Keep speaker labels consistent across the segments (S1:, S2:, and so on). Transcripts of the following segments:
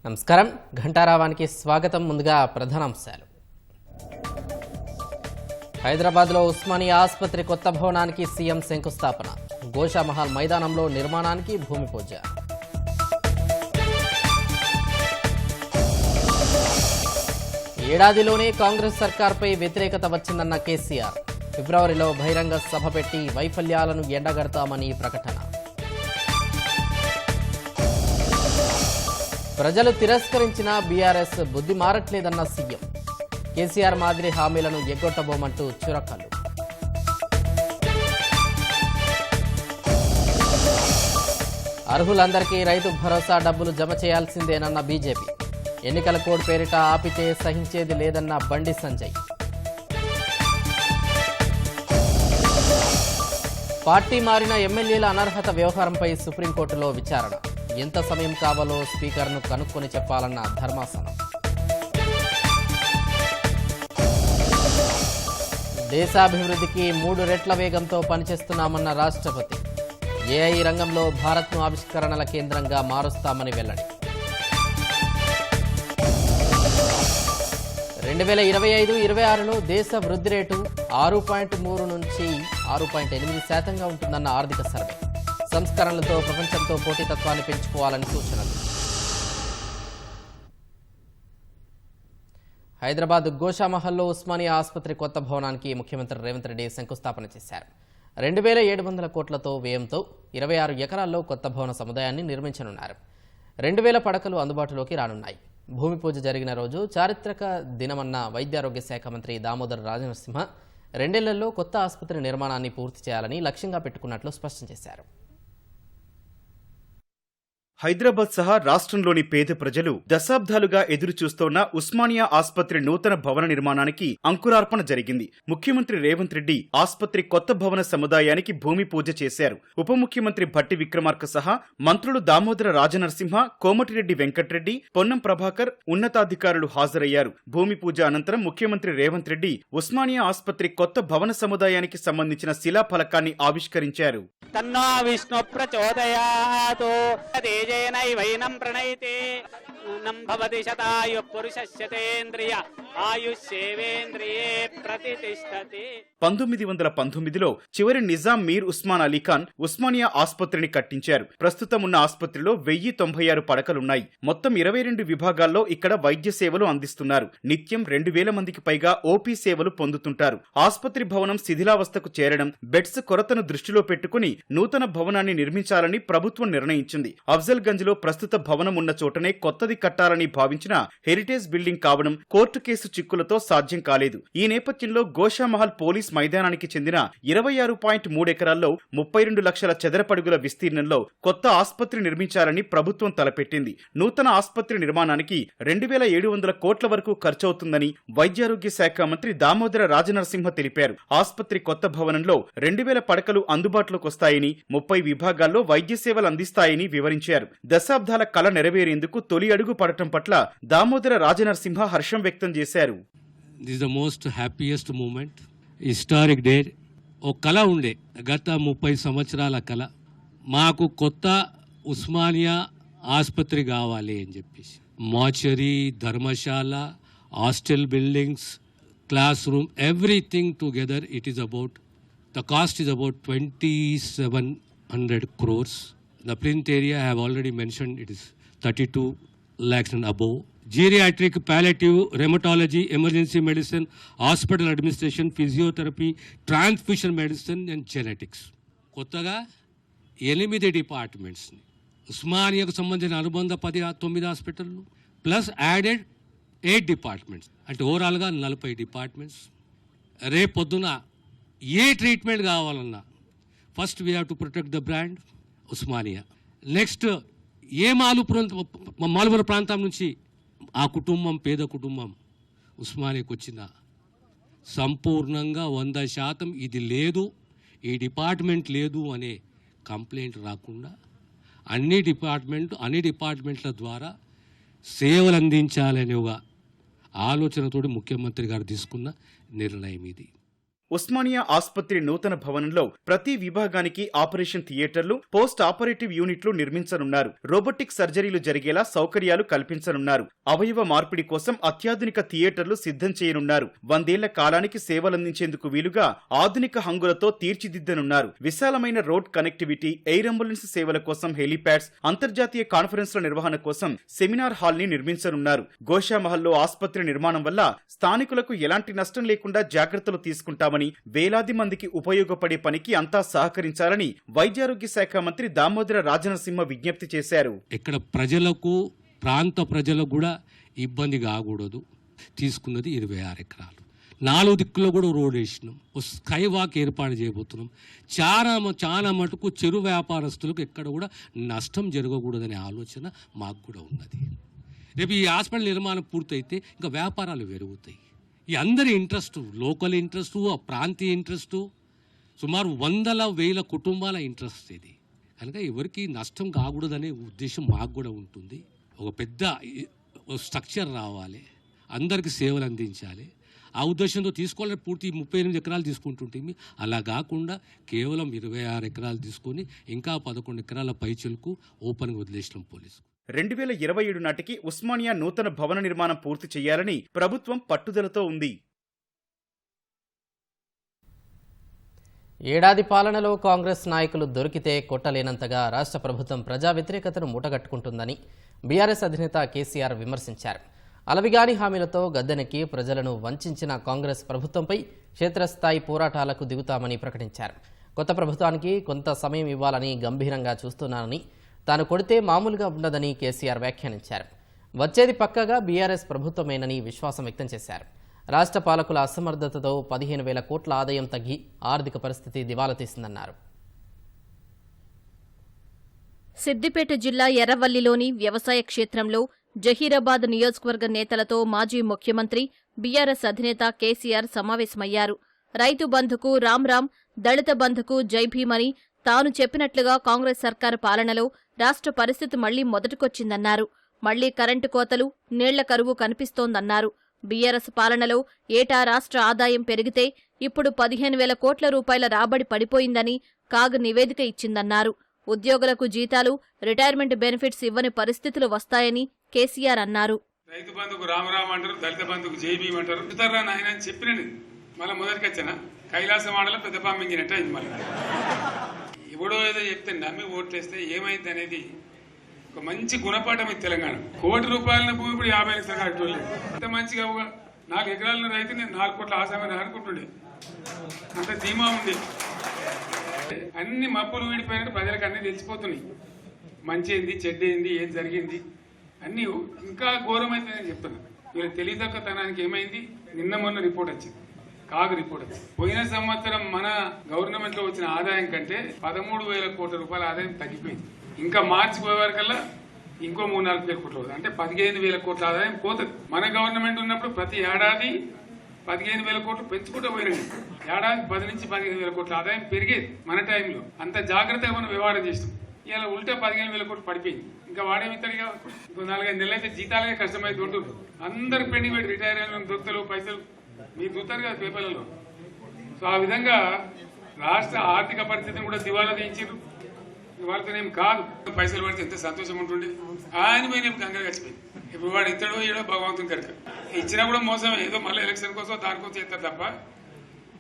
S1: నమస్కారం ఘంటారావానికి స్వాగతం. ముందుగా ప్రధానాంశాలు. హైదరాబాద్లో ఉస్మానియా ఆసుపత్రి కొత్త భవనానికి సీఎం శంకుస్థాపన. గోషామహల్ మైదానంలో నిర్మాణానికి భూమి పూజ. ఏడాదిలోనే కాంగ్రెస్ సర్కార్పై వ్యతిరేకత వచ్చిందన్న కేసీఆర్. ఫిబ్రవరిలో బహిరంగ సభ పెట్టి వైఫల్యాలను ఎండగడతామని ప్రకటన. ప్రజలు తిరస్కరించిన బీఆర్ఎస్ బుద్ధి మారట్లేదన్న సీఎం. కేసీఆర్ మాదిరి హామీలను ఎగ్గొట్టబోమంటూ చురకలు. అర్హులందరికీ రైతు భరోసా డబ్బులు జమ చేయాల్సిందేనన్న బీజేపీ. ఎన్నికల కోడ్ పేరిట ఆపితే సహించేది లేదన్న బండి సంజయ్. పార్టీ మారిన ఎమ్మెల్యేల అనర్హత వ్యవహారంపై సుప్రీంకోర్టులో విచారణ. ఎంత సమయం కావాలో స్పీకర్ను కనుక్కొని చెప్పాలన్న ధర్మాసనం. దేశాభివృద్ధికి 3 రెట్ల వేగంతో పనిచేస్తున్నామన్న రాష్ట్రపతి. ఏఐ రంగంలో భారత్ను ఆవిష్కరణల కేంద్రంగా మారుస్తామని వెల్లడి. 2025-26లో దేశ వృద్ధి రేటు 6.3 నుంచి 6.8% ఉంటుందన్న ఆర్థిక సర్వే. సంస్కరణలతో ప్రపంచంతో పోటీతత్వాన్ని పెంచుకోవాలని సూచనలు. హైదరాబాద్ గోషామహల్లో ఉస్మానియా ఆసుపత్రి కొత్త భవనానికి ముఖ్యమంత్రి రేవంత్ రెడ్డి శంకుస్థాపన చేశారు. 2700 కోట్లతో వ్యయంతో 26 ఎకరాల్లో కొత్త భవన సముదాయాన్ని నిర్మించనున్నారు. 2000 పడకలు అందుబాటులోకి రానున్నాయి. భూమి పూజ జరిగిన రోజు చారిత్రక దినమన్న వైద్యారోగ్య శాఖ మంత్రి దామోదర్ రాజనరసింహ 2 ఏళ్లలో కొత్త ఆసుపత్రి నిర్మాణాన్ని పూర్తి చేయాలని లక్ష్యంగా పెట్టుకున్నట్లు స్పష్టం చేశారు.
S2: హైదరాబాద్ సహా రాష్ట్రంలోని పేద ప్రజలు దశాబ్దాలుగా ఎదురుచూస్తోన్న ఉస్మానియా ఆసుపత్రి నూతన భవన నిర్మాణానికి అంకురార్పణ జరిగింది. ముఖ్యమంత్రి రేవంత్ రెడ్డి ఆసుపత్రి కొత్త భవన సముదాయానికి భూమి పూజ చేశారు. ఉప ముఖ్యమంత్రి భట్టి విక్రమార్క సహా మంత్రులు దామోదర రాజనరసింహ, కోమటిరెడ్డి వెంకట్రెడ్డి, పొన్నం ప్రభాకర్ ఉన్నతాధికారులు హాజరయ్యారు. భూమి పూజ అనంతరం ముఖ్యమంత్రి రేవంత్ రెడ్డి ఉస్మానియా ఆసుపత్రి కొత్త భవన సముదాయానికి సంబంధించిన శిలాఫలకాన్ని ఆవిష్కరించారు.
S3: వైనం ప్రణయితే నం భవతి శతాయు పురుషస్యతేంద్రియ ఆయుష్యేవేంద్రియే ప్రతిష్టతి.
S2: 1919లో చివరి నిజాం మీర్ ఉస్మాన్ అలీఖాన్ ఉస్మానియా ఆసుపత్రిని కట్టించారు. ప్రస్తుతం ఉన్న ఆసుపత్రిలో 1096 పడకలున్నాయి. మొత్తం 22 విభాగాల్లో ఇక్కడ వైద్య సేవలు అందిస్తున్నారు. నిత్యం 2000 మందికి పైగా ఓపీ సేవలు పొందుతుంటారు. ఆసుపత్రి భవనం శిథిలావస్థకు చేరడం, బెడ్స్ కొరతను దృష్టిలో పెట్టుకుని నూతన భవనాన్ని నిర్మించాలని ప్రభుత్వం నిర్ణయించింది. అఫ్జల్ గంజ్ లో ప్రస్తుత భవనం ఉన్న చోటనే కొత్తది కట్టాలని భావించిన హెరిటేజ్ బిల్డింగ్ కావడం కోర్టు కేసు చిక్కులతో సాధ్యం కాలేదు. ఈ నేపథ్యంలో గోషామహల్ పోలీస్ మైదానానికి చెందిన 26.3 ఎకరాల్లో 32 లక్షల చదరపడుగుల విస్తీర్ణంలో కొత్త ఆసుపత్రి నిర్మించాలని ప్రభుత్వం తలపెట్టింది. నూతన ఆసుపత్రి నిర్మాణానికి 2700 కోట్ల వరకు ఖర్చవుతుందని వైద్యారోగ్య శాఖ మంత్రి దామోదర రాజనరసింహ తెలిపారు. ఆసుపత్రి కొత్త భవనంలో 2000 పడకలు అందుబాటులోకి వస్తాయని, 30 విభాగాల్లో వైద్య సేవలు అందిస్తాయని వివరించారు. దశాబ్దాల కళ నెరవేరేందుకు తొలి అడుగు పడటం పట్ల దామోదర రాజనరసింహ హర్షం వ్యక్తం చేశారు.
S4: This is the most happiest moment. Historic day. ఓ కళ ఉండే, గత 30 సంవత్సరాల కళ. మాకు కొత్త ఉస్మానియా ఆసుపత్రి కావాలి అని చెప్పేసి. Mortuary, Dharamshala, hostel buildings, class room, everything together it is about, the cost is about 2700 crores. The plinth area I have already mentioned, it is 32 lakhs and above. Geriatric, palliative, rheumatology, emergency medicine, hospital administration, physiotherapy, transfusion medicine and genetics. కొత్తగా 8 డిపార్ట్మెంట్స్ని ఉస్మానియాకు సంబంధించిన అనుబంధ 9 హాస్పిటళ్ళు plus added 8 departments, అంటే ఓవరాల్గా 40 departments. రేపొద్దున ఏ treatment కావాలన్నా first we have to protect the brand Osmania. Next ఏ మాలుపురం ప్రాంతం నుంచి ఆ కుటుంబం, పేద కుటుంబం ఉస్మానియాకి వచ్చిన సంపూర్ణంగా 100% ఇది లేదు, ఈ డిపార్ట్మెంట్ లేదు అనే కంప్లైంట్ రాకుండా అన్ని డిపార్ట్మెంట్ల ద్వారా సేవలు అందించాలనే ఒక ఆలోచనతోటి ముఖ్యమంత్రి గారు తీసుకున్న నిర్ణయం ఇది.
S2: ఉస్మానియా ఆసుపత్రి నూతన భవనంలో ప్రతి విభాగానికి ఆపరేషన్ థియేటర్లు, పోస్ట్ ఆపరేటివ్ యూనిట్లు నిర్మించనున్నారు. రోబోటిక్ సర్జరీలు జరిగేలా సౌకర్యాలు కల్పించనున్నారు. అవయవ మార్పిడి కోసం అత్యాధునిక థియేటర్లు సిద్ధం చేయనున్నారు. 100 ఏళ్ల కాలానికి సేవలందించేందుకు వీలుగా ఆధునిక హంగులతో తీర్చిదిద్దనున్నారు. విశాలమైన రోడ్ కనెక్టివిటీ, ఎయిర్ అంబులెన్స్ సేవల కోసం హెలీప్యాడ్స్, అంతర్జాతీయ కాన్ఫరెన్స్ల నిర్వహణ కోసం సెమినార్ హాల్ ని నిర్మించనున్నారు. గోషామహల్లో ఆసుపత్రి నిర్మాణం వల్ల స్థానికులకు ఎలాంటి నష్టం లేకుండా జాగ్రత్తలు తీసుకుంటామని, వేలాది మందికి ఉపయోగపడే పనికి అంతా సహకరించాలని వైద్యారోగ్య శాఖ మంత్రి దామోదర రాజనరసింహ విజ్ఞప్తి చేశారు.
S4: ఇక్కడ ప్రజలకు, ప్రాంత ప్రజలకు కూడా ఇబ్బంది కాకూడదు. తీసుకున్నది 26 ఎకరాలు. 4 దిక్కులో కూడా రోడ్ వేసినాం. స్కై వాక్ ఏర్పాటు చేయబోతున్నాం. చాలా మటుకు చెరు వ్యాపారస్తులకు ఎక్కడ కూడా నష్టం జరగకూడదనే ఆలోచన మాకు కూడా ఉన్నది. రేపు ఈ హాస్పిటల్ నిర్మాణం పూర్తయితే ఇంకా వ్యాపారాలు పెరుగుతాయి. ఈ అందరి ఇంట్రెస్టు, లోకల్ ఇంట్రెస్టు, ఆ ప్రాంతీయ ఇంట్రెస్టు, సుమారు 100,000 కుటుంబాల ఇంట్రెస్ట్ ఇది. కనుక ఎవరికి నష్టం కాకూడదనే ఉద్దేశం మాకు కూడా ఉంటుంది. ఒక పెద్ద స్ట్రక్చర్ రావాలి, అందరికి సేవలు అందించాలి. ఆ ఉద్దేశంతో తీసుకోవాలని పూర్తి 38 ఎకరాలు తీసుకుంటుంటే అలా కాకుండా కేవలం 26 ఎకరాలు తీసుకొని ఇంకా 11 ఎకరాల పైచలకు ఓపెన్గా వదిలేసినాం పోలీసు.
S2: 2027 నాటికి ఉస్మానియా నూతన భవన నిర్మాణం పూర్తి చేయాలని ప్రభుత్వం పట్టుదలతో ఉంది.
S1: ఏడాది పాలనలో కాంగ్రెస్ నాయకులు దొరికితే కొట్టలేనంతగా రాష్ట్ర ప్రభుత్వం ప్రజా వ్యతిరేకతను మూటగట్టుకుంటుందని బీఆర్ఎస్ అధినేత కేసీఆర్ విమర్శించారు. అలవిగాని హామీలతో గద్దెనెక్కి ప్రజలను వంచిన కాంగ్రెస్ ప్రభుత్వంపై క్షేత్రస్థాయి పోరాటాలకు దిగుతామని ప్రకటించారు. కొత్త ప్రభుత్వానికి కొంత సమయం ఇవ్వాలని గంభీరంగా చూస్తున్నానని, తాను కొడితే మామూలుగా ఉండదని కేసీఆర్ వ్యాఖ్యానించారు. వచ్చేది పక్కగా బీఆర్ఎస్ ప్రభుత్వమేనని విశ్వాసం వ్యక్తం చేశారు. రాష్ట్ర పాలకుల అసమర్థతతో 15,000 కోట్ల ఆదాయం తగ్గి ఆర్థిక పరిస్థితి దివాలా తీసిందన్నారు.
S5: సిద్దిపేట జిల్లా ఎర్రవల్లిలోని వ్యవసాయ క్షేత్రంలో జహీరాబాద్ నియోజకవర్గ నేతలతో మాజీ ముఖ్యమంత్రి బీఆర్ఎస్ అధినేత కేసీఆర్ సమావేశమయ్యారు. రైతు బంధుకు రామ్, దళిత బంధుకు జై భీమ్ అని తాను చెప్పినట్లుగా కాంగ్రెస్ సర్కారు పాలనలో రాష్ట్ర పరిస్థితి మళ్లీ మొదటికొచ్చిందన్నారు. మళ్లీ కరెంటు కోతలు, నీళ్ల కరువు కనిపిస్తోందన్నారు. బీఆర్ఎస్ పాలనలో ఏటా రాష్ట్ర ఆదాయం పెరిగితే ఇప్పుడు 15,000 కోట్ల రూపాయల రాబడి పడిపోయిందని కాగ్ నివేదిక ఇచ్చిందన్నారు. ఉద్యోగులకు జీతాలు, రిటైర్మెంట్ బెనిఫిట్స్ ఇవ్వని పరిస్థితులు వస్తాయని కేసీఆర్ అన్నారు.
S6: రైతు బంధుకు రామరామ్ అంటారు, దళిత బంధుకు జై భీమ్ అంటారు. ఆయన చెప్పినది మళ్ళీ మొదటికొచ్చానా కైలాసం ఆడలో పెద్ద పామింగినట్టు అయింది. మళ్ళీ ఎవడో ఏదో చెప్తే నమ్మి ఓట్లేస్తే ఏమైంది అనేది ఒక మంచి గుణపాఠం ఇది తెలంగాణ. 1 కోటి రూపాయల భూమి ఇప్పుడు 50 లక్షలు కట్టుకోలేదు. అంత మంచిగా 4 ఎకరాల రైతు నేను 4 కోట్ల ఆశామని అనుకుంటుండే, అంత ధీమా ఉంది. అన్ని మప్పులు వీడిపోయినట్టు ప్రజలకు అన్ని తెలిసిపోతున్నాయి. మంచి ఏంది, చెడ్డ ఏంది, ఏం జరిగింది అన్ని ఇంకా ఘోరమైతే నేను చెప్తున్నా. వీళ్ళ తెలివితక్కువతనానికి ఏమైంది, నిన్న మొన్న రిపోర్ట్ వచ్చింది, కాగ్ రిపోర్ట్ వచ్చింది. పోయిన సంవత్సరం మన గవర్నమెంట్ లో వచ్చిన ఆదాయం కంటే 13,000 కోట్ల రూపాయల ఆదాయం తగ్గిపోయింది. ఇంకా మార్చి పోయే వరకల్లా ఇంకో 3-4 కోట్ల, అంటే 15,000 కోట్ల ఆదాయం పోతుంది. మన గవర్నమెంట్ ఉన్నప్పుడు ప్రతి ఏడాది 15,000 కోట్లు పెంచుకుంటూ పోయినాయి. ఏడాది 10 నుంచి 15,000 కోట్ల ఆదాయం పెరిగేది మన టైంలో. అంత జాగ్రత్తగా మనం వ్యవహారం చేస్తాం. ఇలా ఉల్టా 15,000 కోట్లు పడిపోయింది. ఇంకా వాడేమిస్తాడుగా, ఇంకో 4-5 నెలలు అయితే జీతాలకే కష్టమైతే ఉంటుంది. అందరు పెండింగ్ పెట్టి రిటైర్ అయిన దొరుకుతారు పైసలు, మీరు చూస్తారు కదా పేపర్లలో. సో ఆ విధంగా రాష్ట్ర ఆర్థిక పరిస్థితిని కూడా దివాలా తీయించారు. వాళ్ళతోనేం కాదు, పైసలు పడితే ఎంత సంతోషం ఉంటుంది. ఆయన మీద గంగ గచ్చిపోయింది. ఇప్పుడు వాడు ఇతడు ఏడో భగవంతుని కనుక ఇచ్చినా కూడా మోసం. ఏదో మళ్ళీ ఎలక్షన్ కోసం దానికోసం చేస్తారు తప్ప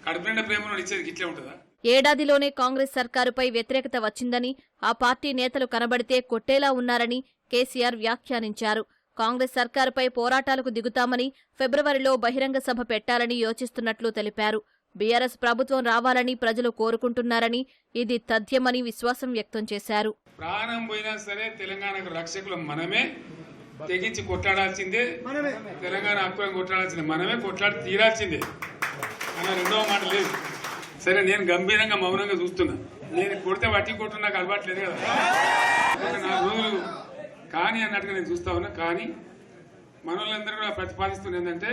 S6: కడుపు నిండా ప్రేమను ఇచ్చేది ఇట్లే ఉంటుందా?
S5: ఏడాదిలోనే కాంగ్రెస్ సర్కారుపై వ్యతిరేకత వచ్చిందని, ఆ పార్టీ నేతలు కనబడితే కొట్టేలా ఉన్నారని కేసీఆర్ వ్యాఖ్యానించారు. కాంగ్రెస్ సర్కారుపై పోరాటాలకు దిగుతామని, ఫిబ్రవరిలో బహిరంగ సభ పెట్టాలని యోచిస్తున్నట్లు తెలిపారు. బీఆర్ఎస్ ప్రభుత్వం రావాలని ప్రజలు కోరుకుంటున్నారని, ఇది తథ్యమని విశ్వాసం వ్యక్తం చేశారు.
S6: ప్రాణం పోయినా సరే తెలంగాణకు రక్షకులు మనమే, తెగించి కొట్లాడాల్సిందే. తెలంగాణ హక్కులను కొట్లాడాల్సిందే, మనమే కొట్లాడి తీరాల్సిందే అన్న రెండవ మాట లేదు. సరే, నేను గంభీరంగా మౌనంగా చూస్తున్నా. నేను కొడితే వట్టి కొట్టు నాకు అలవాట్లేదు కదా. 4 రోజులు కానీ అన్నట్టుగా నేను చూస్తా ఉన్నా. కానీ మనోళ్ళందరూ కూడా ప్రతిపాదిస్తున్న ఏంటంటే,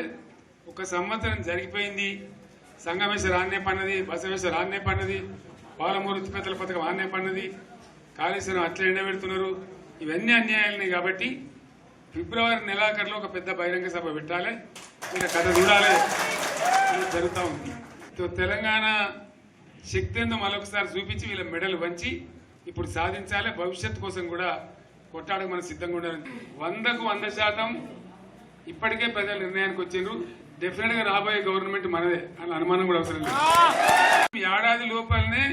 S6: 1 సంవత్సరం జరిగిపోయింది, సంగమేశ్వర ఆన్నే పన్నది, బసవేశ్వర ఆన్నే పన్నది, పాలమూరు ఉత్పత్తుల పథకం ఆన్నే పన్నది, కాళేశ్వరం అట్లా ఎండబెడుతున్నారు. ఇవన్నీ అన్యాయాలని. కాబట్టి ఫిబ్రవరి నెలాఖరులో ఒక పెద్ద బహిరంగ సభ పెట్టాలి, ఇలా కథ చూడాలి. జరుగుతూ ఉంది. తెలంగాణ శక్తి ఏందో మరొకసారి చూపించి వీళ్ళ మెడలు వంచి ఇప్పుడు సాధించాలి. భవిష్యత్తు కోసం కూడా కొట్టాడకు మనం సిద్ధంగా ఉండాలి. 100కు 100% ఇప్పటికే ప్రజలు నిర్ణయానికి వచ్చిండ్రు. డెఫినెట్ గా రాబోయే గవర్నమెంట్ మనదే అని అనుమానం కూడా అవసరం లేదు. ఏడాది లోపలనే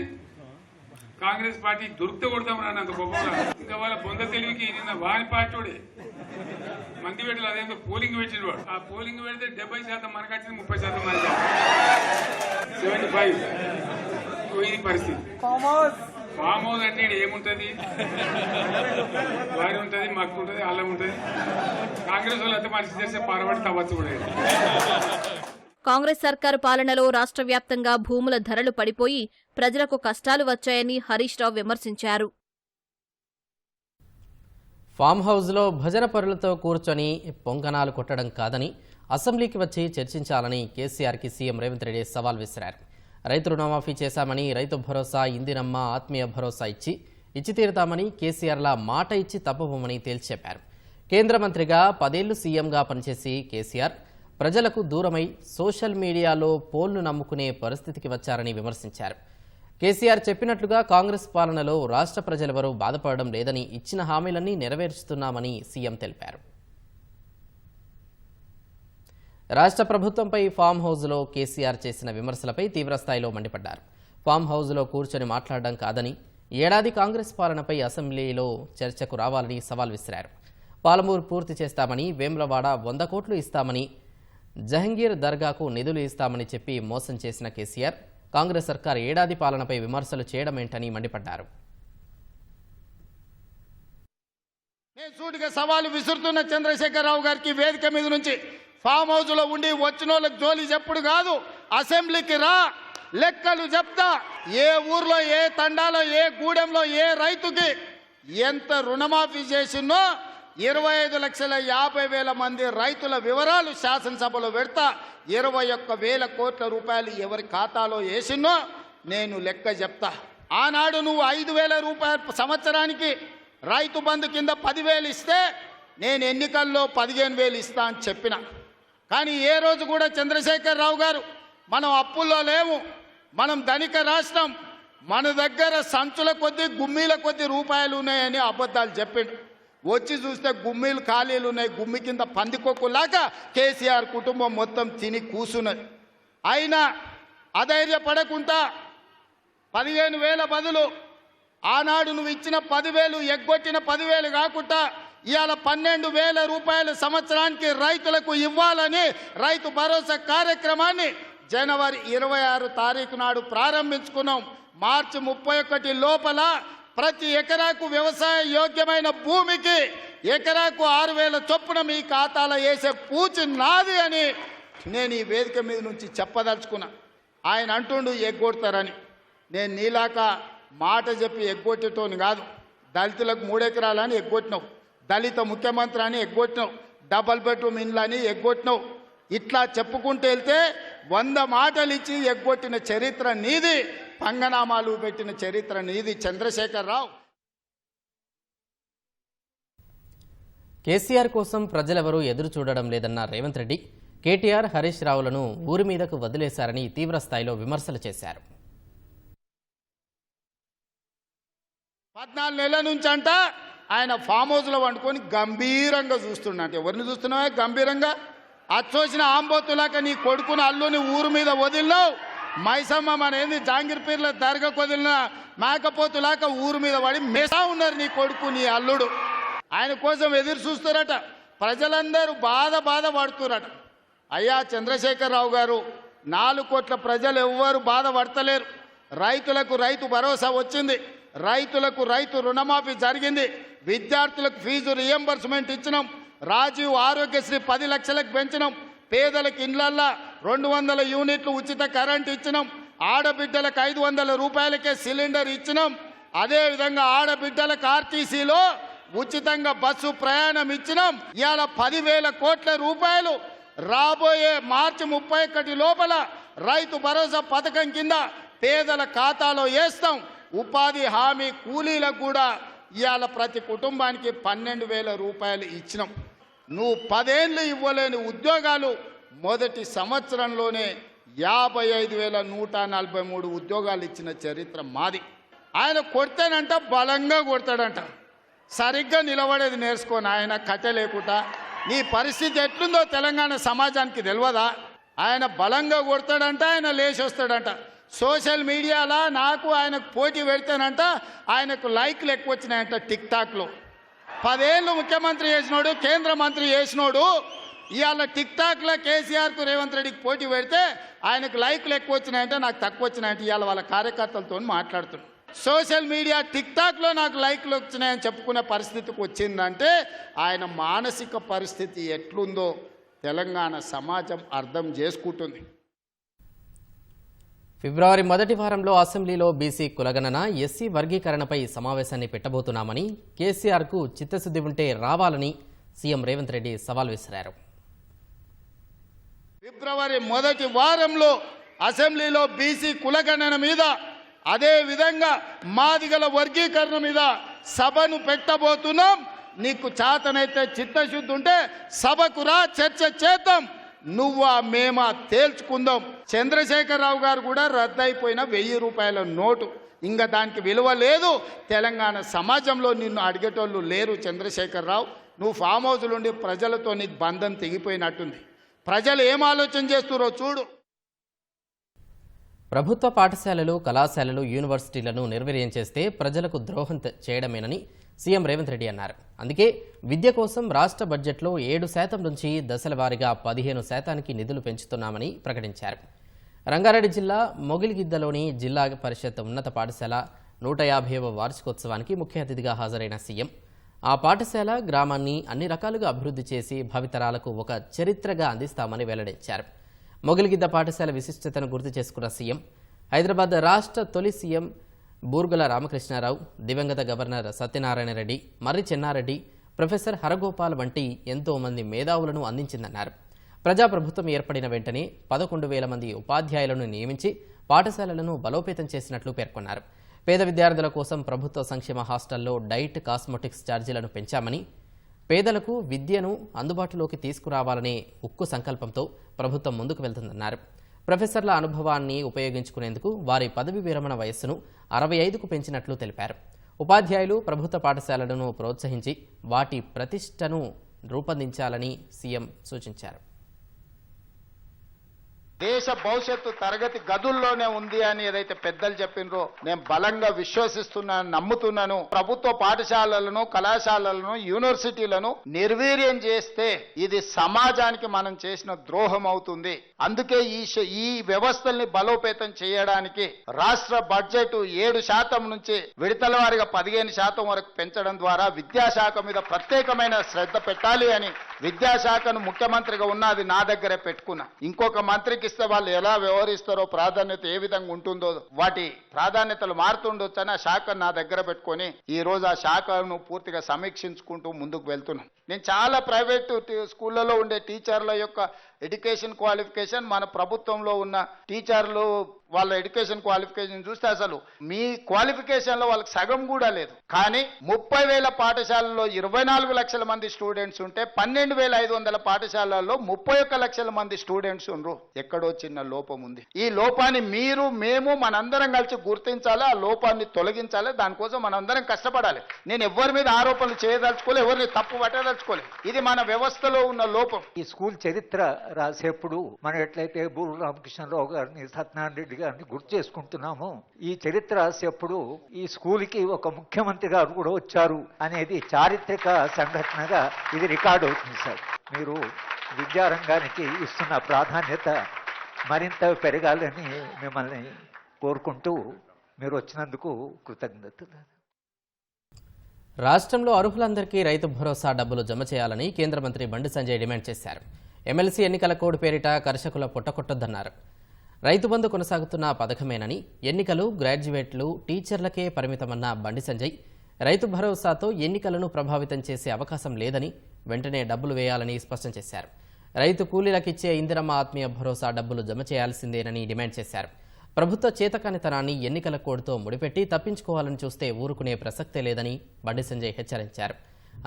S6: కాంగ్రెస్ పార్టీ దొరికితే కొడతాం రానంత గొప్పగా. ఇంకా వాళ్ళ బొంద తెలివికి నిన్న వారి పార్టీ మంది పెట్టాలి. అదేందో పోలింగ్ పెట్టిన వాడు. ఆ పోలింగ్ పెడితే 70% మనకు వచ్చింది, 30% మనకి 75. ఇది పరిస్థితి. ఫామ్ హౌస్ అంటే ఏముంటది, వారి ఉంటది, మాకు ఉంటది, అల్లం ఉంటది. కాంగ్రెస్ వాళ్ళు అయితే మనిషి చేస్తే పారబడి తవ్వచ్చు కూడా.
S5: కాంగ్రెస్ సర్కారు పాలనలో రాష్ట్ర వ్యాప్తంగా భూముల ధరలు పడిపోయి ప్రజలకు కష్టాలు వచ్చాయని హరీష్ రావు విమర్శించారు.
S1: ఫామ్ హౌస్లో భజన పరులతో కూర్చొని పొంగనాలు కొట్టడం కాదని అసెంబ్లీకి వచ్చి చర్చించాలని కేసీఆర్కి సీఎం రేవంత్ రెడ్డి సవాల్ విసిరారు. రైతు రుణమాఫీ చేశామని, రైతు భరోసా, ఇందిరమ్మ, ఆత్మీయ భరోసా ఇచ్చి తీరుతామని కేసీఆర్లా మాట ఇచ్చి తప్పబోమని తేల్చెప్పారు. కేంద్ర మంత్రిగా 10 ఏళ్లు సీఎంగా పనిచేసి కేసీఆర్ ప్రజలకు దూరమై సోషల్ మీడియాలో పోల్ను నమ్ముకునే పరిస్థితికి వచ్చారని విమర్శించారు. కేసీఆర్ చెప్పినట్లుగా కాంగ్రెస్ పాలనలో రాష్ట్ర ప్రజలెవరూ బాధపడడం లేదని, ఇచ్చిన హామీలన్నీ నెరవేరుస్తున్నామని సీఎం తెలిపారు. రాష్ట్ర ప్రభుత్వంపై ఫామ్ హౌస్లో కేసీఆర్ చేసిన విమర్శలపై తీవ్రస్థాయిలో మండిపడ్డారు. ఫామ్ హౌస్లో కూర్చొని మాట్లాడడం కాదని, ఏడాది కాంగ్రెస్ పాలనపై అసెంబ్లీలో చర్చకు రావాలని సవాల్ విసిరారు. పాలమూరు పూర్తి చేస్తామని, వేములవాడ 100 కోట్లు ఇస్తామని, జహంగీర్ దర్గాకు నిధులు ఇస్తామని చెప్పి మోసం చేసిన కేసీఆర్ కాంగ్రెస్ సర్కార్ ఏడాది పాలనపై విమర్శలు చేయడమేంటని మండిపడ్డారు.
S7: నేను సూటిగా సవాలు విసురుతున్న చంద్రశేఖరరావు గారికి వేదిక మీద నుంచి, ఫామ్ హౌస్ లో ఉండి వచ్చిన వాళ్ళకి జోలి చెప్పుడు కాదు, అసెంబ్లీకి రా, లెక్కలు చెప్తా. ఏ ఊర్లో, ఏ తండాలో, ఏ గూడెంలో ఏ రైతుకి ఎంత రుణమాఫీ చేసినో 25,50,000 మంది రైతుల వివరాలు శాసనసభలో పెడతా. 21,000 కోట్ల రూపాయలు ఎవరి ఖాతాలో వేసినో నేను లెక్క చెప్తా. ఆనాడు నువ్వు 5,000 రూపాయలు సంవత్సరానికి రైతు బంధు కింద 10,000 ఇస్తే నేను ఎన్నికల్లో 15,000 ఇస్తా అని చెప్పిన. కానీ ఏ రోజు కూడా చంద్రశేఖరరావు గారు మనం అప్పుల్లో లేము, మనం ధనిక రాష్ట్రం, మన దగ్గర సంచుల కొద్దీ గుమ్మీల కొద్దీ రూపాయలు ఉన్నాయని అబద్ధాలు చెప్పిండు. వచ్చి చూస్తే గుమ్మీలు ఖాళీలు ఉన్నాయి. గుమ్మి కింద పందికొక్కులాగా కేసీఆర్ కుటుంబం మొత్తం తిని కూసున్నది. అయినా అధైర్యపడకుండా 15,000 బదులు ఆనాడు నువ్వు ఇచ్చిన 10,000 ఎగ్గొట్టిన 10,000 కాకుండా ఇవాళ 12,000 రూపాయల సంవత్సరానికి రైతులకు ఇవ్వాలని రైతు భరోసా కార్యక్రమాన్ని జనవరి 26 తారీఖు నాడు ప్రారంభించుకున్నాం. మార్చి 31 లోపల ప్రతి ఎకరాకు వ్యవసాయ యోగ్యమైన భూమికి ఎకరాకు 6,000 చొప్పున మీ ఖాతాలో వేసే పూచి నాది అని నేను ఈ వేదిక మీద నుంచి చెప్పదలుచుకున్నా. ఆయన అంటుండు ఎగ్గొడతారని. నేను నీలాక మాట చెప్పి ఎగ్గొట్టేటోని కాదు. దళితులకు 3 ఎకరాలని ఎగ్గొట్టినావు, దళిత ముఖ్యమంత్రి అని ఎగ్గొట్టినావు, డబల్ బెడ్రూమ్ ఇండ్లు అని ఎగ్గొట్టినావు. ఇట్లా చెప్పుకుంటూ వెళ్తే 100 మాటలు ఇచ్చి ఎగ్గొట్టిన చరిత్ర నీది, పంగనామాలు పెట్టిన చరిత్ర నీది చంద్రశేఖరరావు.
S1: కేసీఆర్ కోసం ప్రజలెవరూ ఎదురు చూడడం లేదన్న రేవంత్ రెడ్డి కేటీఆర్, హరీష్ రావులను ఊరి మీదకు వదిలేశారని తీవ్రస్థాయిలో విమర్శలు చేశారు.
S7: 14 నెలల నుంచి అంట ఆయన ఫామ్ హౌస్లో వండుకొని గంభీరంగా చూస్తున్నట్టు. ఎవరిని చూస్తున్నావా గంభీరంగా? అచ్చోసిన ఆంబోతులాక నీ కొడుకుని అల్లుని ఊరు మీద వదిలినావు. మైసమ్మ మన ఏంది జాంగీర్పీర్ల దర్గాకు వదిలిన మేకపోతులాక ఊరు మీద పడి మెసా ఉన్నారు నీ కొడుకు, నీ అల్లుడు. ఆయన కోసం ఎదురు చూస్తారట. ప్రజలందరూ బాధ పడుతురట. అయ్యా చంద్రశేఖరరావు గారు, 4 కోట్ల ప్రజలు ఎవ్వరు బాధపడతలేరు. రైతులకు రైతు భరోసా వచ్చింది, రైతులకు రైతు రుణమాఫీ జరిగింది, విద్యార్థులకు ఫీజు రియంబర్స్మెంట్ ఇచ్చినాం, రాజీవ్ ఆరోగ్యశ్రీ 10 లక్షలకు పెంచినాం, పేదలకు ఇండ్లల్లా 200 యూనిట్లు ఉచిత కరెంట్ ఇచ్చినాం, ఆడబిడ్డలకు 500 రూపాయలకే సిలిండర్ ఇచ్చినాం. అదేవిధంగా ఆడబిడ్డలకు ఆర్టీసీలో ఉచితంగా బస్సు ప్రయాణం ఇచ్చినాం. ఇవాళ 10,000 కోట్ల రూపాయలు రాబోయే మార్చి 31 లోపల రైతు భరోసా పథకం కింద పేదల ఖాతాలో వేస్తాం. ఉపాధి హామీ కూలీలకు కూడా ఇవాళ ప్రతి కుటుంబానికి 12,000 రూపాయలు ఇచ్చినాం. నువ్వు 10 ఏళ్ళు ఇవ్వలేని ఉద్యోగాలు మొదటి సంవత్సరంలోనే 55,143 ఉద్యోగాలు ఇచ్చిన చరిత్ర మాది. ఆయన కొడితేనంట బలంగా కొడతాడంట. సరిగ్గా నిలబడేది నేర్చుకొని ఆయన కట్టె లేకుండా నీ పరిస్థితి ఎట్లుందో తెలంగాణ సమాజానికి తెలియదా? ఆయన బలంగా కొడతాడంట, ఆయన లేచి వస్తాడంట. సోషల్ మీడియాలో నాకు ఆయనకు పోటీ పెడితేనంట ఆయనకు లైక్లు ఎక్కువ వచ్చినాయంట. టిక్టాక్లో 10 ఏళ్ళు ముఖ్యమంత్రి చేసినోడు, కేంద్ర మంత్రి చేసినోడు ఇవాళ టిక్టాక్లో కేసీఆర్కు రేవంత్ రెడ్డికి పోటీ పెడితే ఆయనకు లైక్లు ఎక్కువ వచ్చినాయంటే నాకు తక్కువ వచ్చినాయంటే ఇవాళ వాళ్ళ కార్యకర్తలతో మాట్లాడుతున్నాడు. సోషల్ మీడియా టిక్టాక్లో నాకు లైక్లు వచ్చినాయని చెప్పుకునే పరిస్థితికి వచ్చిందంటే ఆయన మానసిక పరిస్థితి ఎట్లుందో తెలంగాణ సమాజం అర్థం చేసుకుంటుంది.
S1: ఫిబ్రవరి మొదటి వారంలో అసెంబ్లీలో బీసీ కులగణన, ఎస్సీ వర్గీకరణపై సమావేశాన్ని పెట్టబోతున్నామని, కేసీఆర్కు చిత్తశుద్ధి ఉంటే రావాలని సీఎం రేవంత్ రెడ్డి సవాల్ విసిరారు.
S7: ఫిబ్రవరి మొదటి వారంలో అసెంబ్లీలో బీసీ కులగణన మీద, అదే విధంగా మాదిగల వర్గీకరణ మీద సభను పెట్టబోతున్నాం. నీకు చేతనైతే చిత్తశుద్ధి ఉంటే సభకు రా, చర్చ చేద్దాం. నువ్వా మేమా తేల్చుకుందాం. చంద్రశేఖరరావు గారు కూడా రద్దయిపోయిన 1000 రూపాయల నోటు, ఇంకా దానికి విలువ లేదు. తెలంగాణ సమాజంలో నిన్ను అడిగేటోళ్ళు లేరు. చంద్రశేఖరరావు, నువ్వు ఫామ్ హౌస్లో ఉండి ప్రజలతో నీకు బంధం తెగిపోయినట్టుంది. ప్రజలు ఏం ఆలోచన చేస్తున్నారో చూడు.
S1: ప్రభుత్వ పాఠశాలలు, కళాశాలలు, యూనివర్సిటీలను నిర్వీర్యం చేస్తే ప్రజలకు ద్రోహం చేయడమేనని సీఎం రేవంత్ రెడ్డి అన్నారు. అందుకే విద్య కోసం రాష్ట్ర బడ్జెట్లో 7% నుంచి దశల వారీగా 15% నిధులు పెంచుతున్నామని ప్రకటించారు. రంగారెడ్డి జిల్లా మొగిలిగిద్దలోని జిల్లా పరిషత్ ఉన్నత పాఠశాల 150వ వార్షికోత్సవానికి ముఖ్య అతిథిగా హాజరైన సీఎం ఆ పాఠశాల గ్రామాన్ని అన్ని రకాలుగా అభివృద్ధి చేసి భావితరాలకు ఒక చరిత్రగా అందిస్తామని వెల్లడించారు. మొగిలిగిద్ద పాఠశాల విశిష్టతను గుర్తు చేసుకున్న సీఎం హైదరాబాద్ రాష్ట్ర తొలి సీఎం బూర్గుల రామకృష్ణారావు, దివంగత గవర్నర్ సత్యనారాయణ రెడ్డి, మర్రి చెన్నారెడ్డి, ప్రొఫెసర్ హరగోపాల్ వంటి ఎంతో మంది మేధావులను అందించిందన్నారు. ప్రజాప్రభుత్వం ఏర్పడిన వెంటనే 11,000 మంది ఉపాధ్యాయులను నియమించి పాఠశాలలను బలోపేతం చేసినట్లు పేర్కొన్నారు. పేద విద్యార్థుల కోసం ప్రభుత్వ సంక్షేమ హాస్టల్లో డైట్, కాస్మెటిక్స్ ఛార్జీలను పెంచామని, పేదలకు విద్యను అందుబాటులోకి తీసుకురావాలనే ఉక్కు సంకల్పంతో ప్రభుత్వం ముందుకు వెళ్తుందన్నారు. ప్రొఫెసర్ల అనుభవాన్ని ఉపయోగించుకునేందుకు వారి పదవి విరమణ వయస్సును 65కు పెంచినట్లు తెలిపారు. ఉపాధ్యాయులు ప్రభుత్వ పాఠశాలలను ప్రోత్సహించి వాటి ప్రతిష్టను రూపొందించాలని సీఎం సూచించారు.
S7: దేశ భవిష్యత్తు తరగతి గదుల్లోనే ఉంది అని ఏదైతే పెద్దలు చెప్పినరో నేను బలంగా విశ్వసిస్తున్నాను, నమ్ముతున్నాను. ప్రభుత్వ పాఠశాలలను, కళాశాలలను, యూనివర్సిటీలను నిర్వీర్యం చేస్తే ఇది సమాజానికి మనం చేసిన ద్రోహం అవుతుంది. అందుకే ఈ వ్యవస్థల్ని బలోపేతం చేయడానికి రాష్ట్ర బడ్జెట్ 7% నుంచి విడతల వారీగా 15% వరకు పెంచడం ద్వారా విద్యాశాఖ మీద ప్రత్యేకమైన శ్రద్ధ పెట్టాలి అని విద్యాశాఖను ముఖ్యమంత్రిగా ఉన్నది నా దగ్గరే పెట్టుకున్నా. ఇంకొక మంత్రికి ఇస్తే వాళ్ళు ఎలా వ్యవహరిస్తారో, ప్రాధాన్యత ఏ విధంగా ఉంటుందో, వాటి ప్రాధాన్యతలు మారుతుండొచ్చని ఆ శాఖను నా దగ్గర పెట్టుకొని ఈ రోజు ఆ శాఖను పూర్తిగా సమీక్షించుకుంటూ ముందుకు వెళ్తున్నాం. నేను చాలా ప్రైవేట్ స్కూళ్ళలో ఉండే టీచర్ల యొక్క ఎడ్యుకేషన్ క్వాలిఫికేషన్, మన ప్రభుత్వంలో ఉన్న టీచర్లు వాళ్ళ ఎడ్యుకేషన్ క్వాలిఫికేషన్ చూస్తే అసలు మీ క్వాలిఫికేషన్లో వాళ్ళకి సగం కూడా లేదు. కానీ 30,000 పాఠశాలల్లో 24 లక్షల మంది స్టూడెంట్స్ ఉంటే 12,500 పాఠశాలల్లో 31 లక్షల మంది స్టూడెంట్స్ ఉన్నారు. ఎక్కడో చిన్న లోపం ఉంది. ఈ లోపాన్ని మీరు, మేము, మనందరం కలిసి గుర్తించాలి. ఆ లోపాన్ని తొలగించాలి. దానికోసం మనందరం కష్టపడాలి. నేను ఎవరి మీద ఆరోపణలు చేయదలుచుకోలే, ఎవరిని తప్పు పట్టదలుచుకోలే. ఇది మన వ్యవస్థలో ఉన్న లోపం.
S8: ఈ స్కూల్ చరిత్ర రాసేప్పుడు మనం ఎట్లయితే బూరు రామకృష్ణరావు గారిని, సత్యనారాయణ రెడ్డి గారిని గుర్తు చేసుకుంటున్నాము, ఈ చరిత్ర రాసేప్పుడు ఈ స్కూల్కి ఒక ముఖ్యమంత్రి గారు కూడా వచ్చారు అనేది చారిత్రక సంఘటనగా ఇది రికార్డు అవుతుంది. సార్, మీరు విద్యారంగానికి ఇస్తున్న ప్రాధాన్యత మరింత పెరగాలని మిమ్మల్ని కోరుకుంటూ మీరు వచ్చినందుకు కృతజ్ఞతలు.
S1: రాష్ట్రంలో అర్హులందరికీ రైతు భరోసా డబ్బులు జమ చేయాలని కేంద్ర మంత్రి బండి సంజయ్ డిమాండ్ చేశారు. ఎమ్మెల్సీ ఎన్నికల కోడ్ పేరిట కర్షకుల పుట్టకొట్టొద్దన్నారు. రైతు బంధు కొనసాగుతున్న పథకమేనని, ఎన్నికలు గ్రాడ్యుయేట్లు, టీచర్లకే పరిమితమన్న బండి సంజయ్ రైతు భరోసాతో ఎన్నికలను ప్రభావితం చేసే అవకాశం లేదని, వెంటనే డబ్బులు వేయాలని స్పష్టం చేశారు. రైతు కూలీలకిచ్చే ఇందిరమ్మ ఆత్మీయ భరోసా డబ్బులు జమ చేయాల్సిందేనని డిమాండ్ చేశారు. ప్రభుత్వ చేతకానితనాన్ని ఎన్నికల కోడ్తో ముడిపెట్టి తప్పించుకోవాలని చూస్తే ఊరుకునే ప్రసక్తే లేదని బండి సంజయ్ హెచ్చరించారు.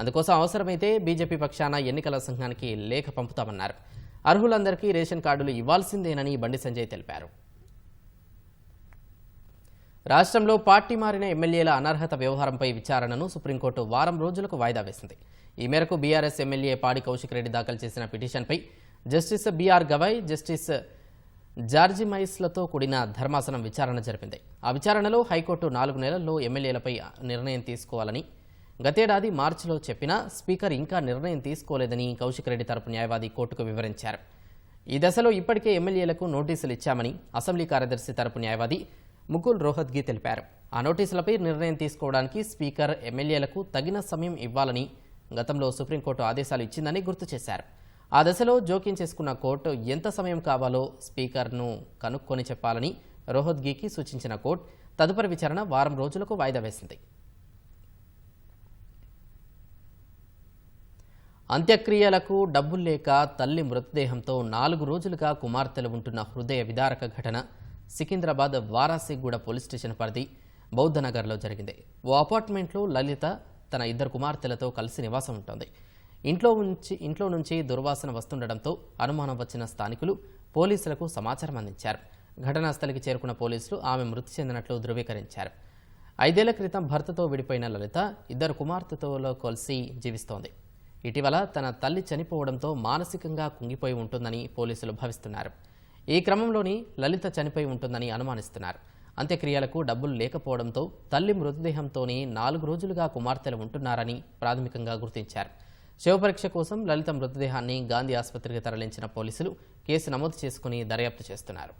S1: అందుకోసం అవసరమైతే బీజేపీ పక్షాన ఎన్నికల సంఘానికి లేఖ పంపుతామన్నారు. అర్హులందరికీ రేషన్ కార్డులు ఇవ్వాల్సిందేనని బండి సంజయ్ తెలిపారు. రాష్ట్రంలో పార్టీ మారిన ఎమ్మెల్యేల అనర్హత వ్యవహారంపై విచారణను సుప్రీంకోర్టు వారం రోజులకు వాయిదా వేసింది. ఈ మేరకు బీఆర్ఎస్ ఎమ్మెల్యే పాడి కౌశిక్ రెడ్డి దాఖలు చేసిన పిటిషన్పై justice B R Gavai, justice George మైస్లతో కూడిన ధర్మాసనం విచారణ జరిపింది. ఆ విచారణలో హైకోర్టు 4 నెలల్లో ఎమ్మెల్యేలపై నిర్ణయం తీసుకోవాలని గతేడాది మార్చిలో చెప్పినా స్పీకర్ ఇంకా నిర్ణయం తీసుకోలేదని కౌశిక్ రెడ్డి తరపు న్యాయవాది కోర్టుకు వివరించారు. ఈ దశలో ఇప్పటికే ఎమ్మెల్యేలకు నోటీసులు ఇచ్చామని అసెంబ్లీ కార్యదర్శి తరపు న్యాయవాది ముకుల్ రోహత్గి తెలిపారు. ఆ నోటీసులపై నిర్ణయం తీసుకోవడానికి స్పీకర్ ఎమ్మెల్యేలకు తగిన సమయం ఇవ్వాలని గతంలో సుప్రీంకోర్టు ఆదేశాలు ఇచ్చిందని గుర్తు చేశారు. ఆ దశలో జోక్యం చేసుకున్న కోర్టు ఎంత సమయం కావాలో స్పీకర్ను కనుక్కొని చెప్పాలని రోహత్గీకి సూచించిన కోర్టు తదుపరి విచారణ వారం రోజులకు వాయిదా వేసింది. అంత్యక్రియలకు డబ్బులు లేక తల్లి మృతదేహంతో 4 రోజులుగా కుమార్తెలు ఉంటున్న హృదయ విదారక ఘటన సికింద్రాబాద్ వారాసిగూడ పోలీస్ స్టేషన్ పరిధి బౌద్ధనగర్లో జరిగింది. ఓ అపార్ట్మెంట్లో లలిత తన 2 కుమార్తెలతో కలిసి నివాసం ఉంటుంది. ఇంట్లో నుంచి దుర్వాసన వస్తుండటంతో అనుమానం వచ్చిన స్థానికులు పోలీసులకు సమాచారం అందించారు. ఘటనా స్థలికి చేరుకున్న పోలీసులు ఆమె మృతి చెందినట్లు ధృవీకరించారు. 5 ఏళ్ల క్రితం భర్తతో విడిపోయిన లలిత 2 కుమార్తెతో కలిసి జీవిస్తోంది. ఇటీవల తన తల్లి చనిపోవడంతో మానసికంగా కుంగిపోయి ఉంటుందని పోలీసులు భావిస్తున్నారు. ఈ క్రమంలోని లలిత చనిపోయి ఉంటుందని అనుమానిస్తున్నారు. అంత్యక్రియలకు డబ్బులు లేకపోవడంతో తల్లి మృతదేహంతోనే 4 రోజులుగా కుమార్తెలు ఉంటున్నారని ప్రాథమికంగా గుర్తించారు. శవపరీక్ష కోసం లలిత మృతదేహాన్ని గాంధీ ఆసుపత్రికి తరలించిన పోలీసులు కేసు నమోదు చేసుకుని దర్యాప్తు చేస్తున్నారు.